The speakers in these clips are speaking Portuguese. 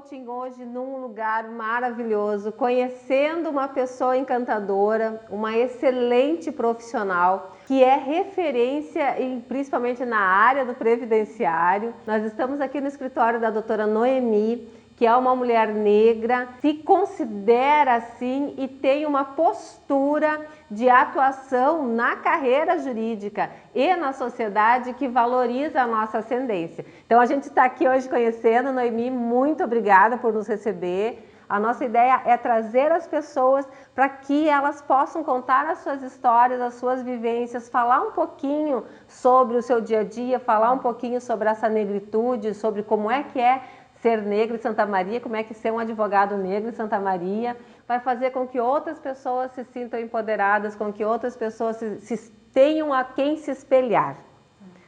coaching hoje num lugar maravilhoso, conhecendo uma pessoa encantadora, uma excelente profissional, que é referência principalmente na área do previdenciário. Nós estamos aqui no escritório da doutora Noemi, que é uma mulher negra, se considera assim e tem uma postura de atuação na carreira jurídica e na sociedade que valoriza a nossa ascendência. Então a gente está aqui hoje conhecendo, Noemi, muito obrigada por nos receber. A nossa ideia é trazer as pessoas para que elas possam contar as suas histórias, as suas vivências, falar um pouquinho sobre o seu dia a dia, falar um pouquinho sobre essa negritude, sobre como é que é ser negro em Santa Maria, como é que ser um advogado negro em Santa Maria, vai fazer com que outras pessoas se sintam empoderadas, com que outras pessoas tenham a quem se espelhar.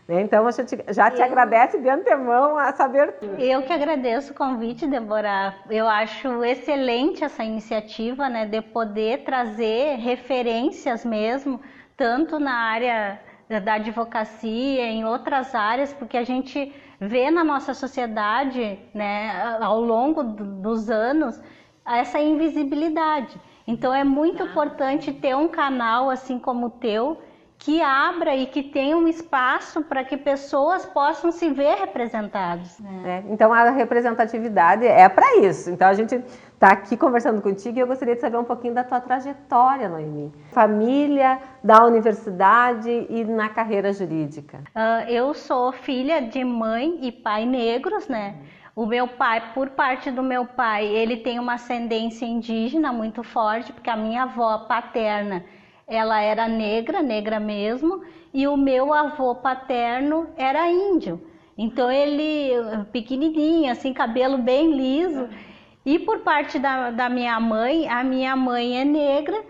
Então, a gente já te agradece de antemão essa abertura. Eu que agradeço o convite, Débora. Eu acho excelente essa iniciativa, né, de poder trazer referências mesmo, tanto na área da advocacia, em outras áreas, porque a gente vê na nossa sociedade, né, ao longo dos anos, essa invisibilidade. Então é muito importante ter um canal assim como o teu, que abra e que tenha um espaço para que pessoas possam se ver representadas. Então a representatividade é para isso. Então a gente está aqui conversando contigo e eu gostaria de saber um pouquinho da tua trajetória, Noemi. Família, da universidade e na carreira jurídica. Eu sou filha de mãe e pai negros, né? O meu pai, por parte do meu pai, ele tem uma ascendência indígena muito forte, porque a minha avó paterna, ela era negra, negra mesmo, e o meu avô paterno era índio. Então ele, pequenininho, assim, cabelo bem liso. E por parte da minha mãe, a minha mãe é negra,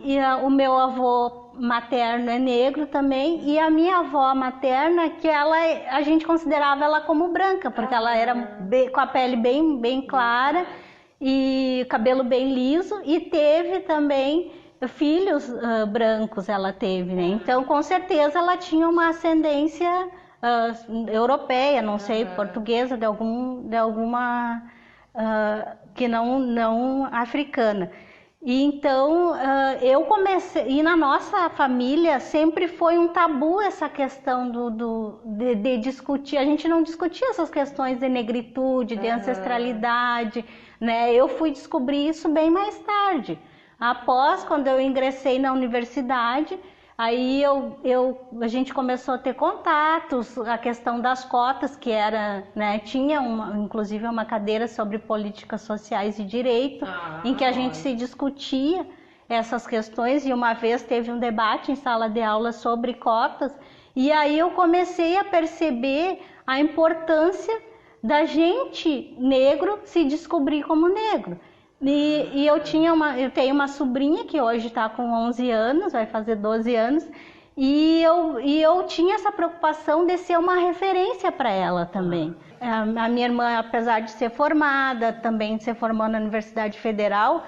e o meu avô materno é negro também, e a minha avó materna, que a gente considerava ela como branca, porque ela era com a pele bem clara e cabelo bem liso, e teve também filhos brancos, ela teve, né? Então com certeza ela tinha uma ascendência europeia, não sei, portuguesa, de alguma que não africana. E então eu comecei, e na nossa família sempre foi um tabu essa questão de discutir, a gente não discutia essas questões de negritude, de ancestralidade, né? Eu fui descobrir isso bem mais tarde. Após, quando eu ingressei na universidade, aí a gente começou a ter contatos, a questão das cotas, que era, né, tinha inclusive uma cadeira sobre políticas sociais e direito, em que a gente se discutia essas questões, e uma vez teve um debate em sala de aula sobre cotas, e aí eu comecei a perceber a importância da gente negro se descobrir como negro. E eu tenho uma sobrinha que hoje está com 11 anos, vai fazer 12 anos, e eu tinha essa preocupação de ser uma referência para ela também. A minha irmã, apesar de ser formada, também se formou na Universidade Federal,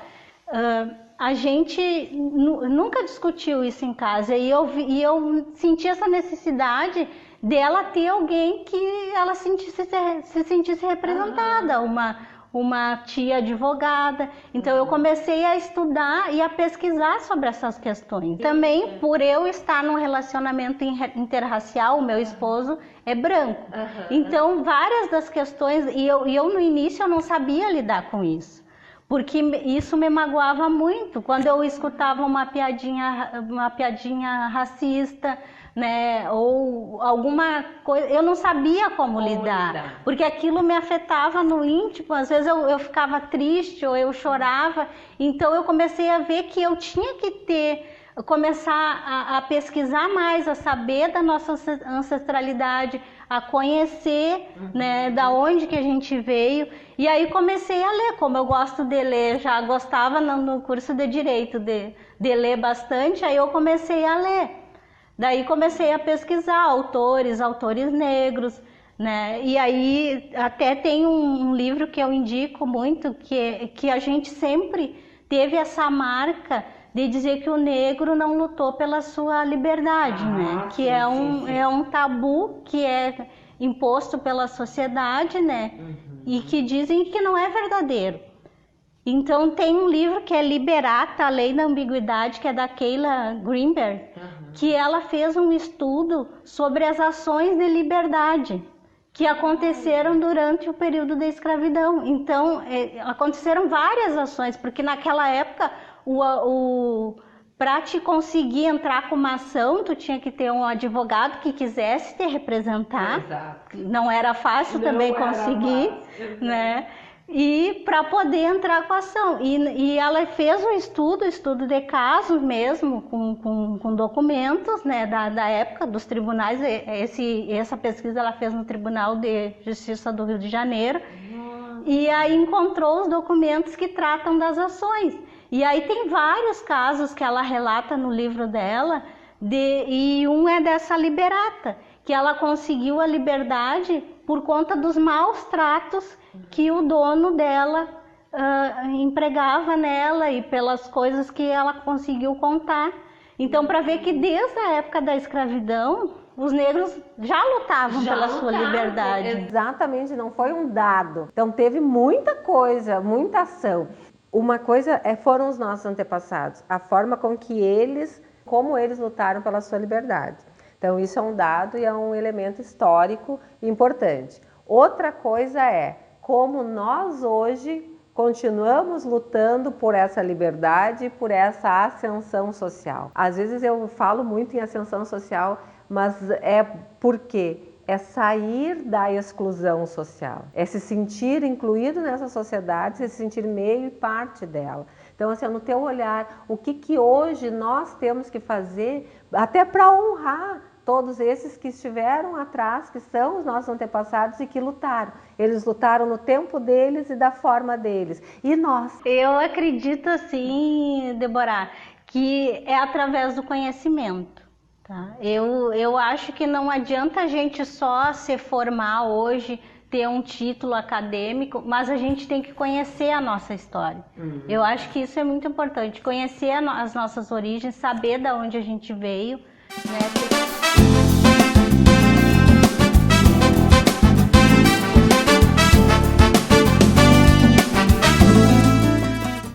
a gente nunca discutiu isso em casa, e eu senti essa necessidade dela ter alguém que ela se sentisse representada, uma tia advogada. Então eu comecei a estudar e a pesquisar sobre essas questões. Também por eu estar num relacionamento interracial, o meu esposo é branco. Então várias das questões, e eu no início eu não sabia lidar com isso, porque isso me magoava muito, quando eu escutava uma piadinha racista, né, ou alguma coisa, eu não sabia como lidar, porque aquilo me afetava no íntimo. Às vezes eu ficava triste ou eu chorava, então eu comecei a ver que eu tinha que começar a pesquisar mais, a saber da nossa ancestralidade, a conhecer, né, da onde que a gente veio, e aí comecei a ler, como eu gosto de ler, já gostava no curso de Direito de ler bastante, aí eu comecei a ler. Daí comecei a pesquisar autores negros, né? E aí até tem um livro que eu indico muito, que a gente sempre teve essa marca de dizer que o negro não lutou pela sua liberdade, né? Que é um tabu que é imposto pela sociedade, né? e que dizem que não é verdadeiro. Então tem um livro que é Liberata, a Lei da Ambiguidade, que é da Keila Greenberg, que ela fez um estudo sobre as ações de liberdade que aconteceram durante o período da escravidão. Então, aconteceram várias ações, porque naquela época, para te conseguir entrar com uma ação, tu tinha que ter um advogado que quisesse te representar. Exato. Não era fácil também conseguir, né? E para poder entrar com a ação. E ela fez um estudo de casos mesmo, com documentos, né, da época dos tribunais. Essa pesquisa ela fez no Tribunal de Justiça do Rio de Janeiro. E aí encontrou os documentos que tratam das ações. E aí tem vários casos que ela relata no livro dela, e um é dessa Liberata, que ela conseguiu a liberdade por conta dos maus tratos que o dono dela empregava nela e pelas coisas que ela conseguiu contar. Então, para ver que desde a época da escravidão, os negros já lutavam pela sua liberdade. Exatamente, não foi um dado. Então, teve muita coisa, muita ação. Uma coisa foram os nossos antepassados, a forma como eles lutaram pela sua liberdade. Então, isso é um dado e é um elemento histórico importante. Outra coisa é como nós hoje continuamos lutando por essa liberdade, por essa ascensão social. Às vezes eu falo muito em ascensão social, mas é porque é sair da exclusão social, é se sentir incluído nessa sociedade, se sentir meio e parte dela. Então, assim, no teu olhar, o que hoje nós temos que fazer, até para honrar todos esses que estiveram atrás, que são os nossos antepassados e que lutaram. Eles lutaram no tempo deles e da forma deles. E nós? Eu acredito assim, Débora, que é através do conhecimento. Tá? Eu acho que não adianta a gente só se formar hoje, ter um título acadêmico, mas a gente tem que conhecer a nossa história. Eu acho que isso é muito importante, conhecer as nossas origens, saber de onde a gente veio, né?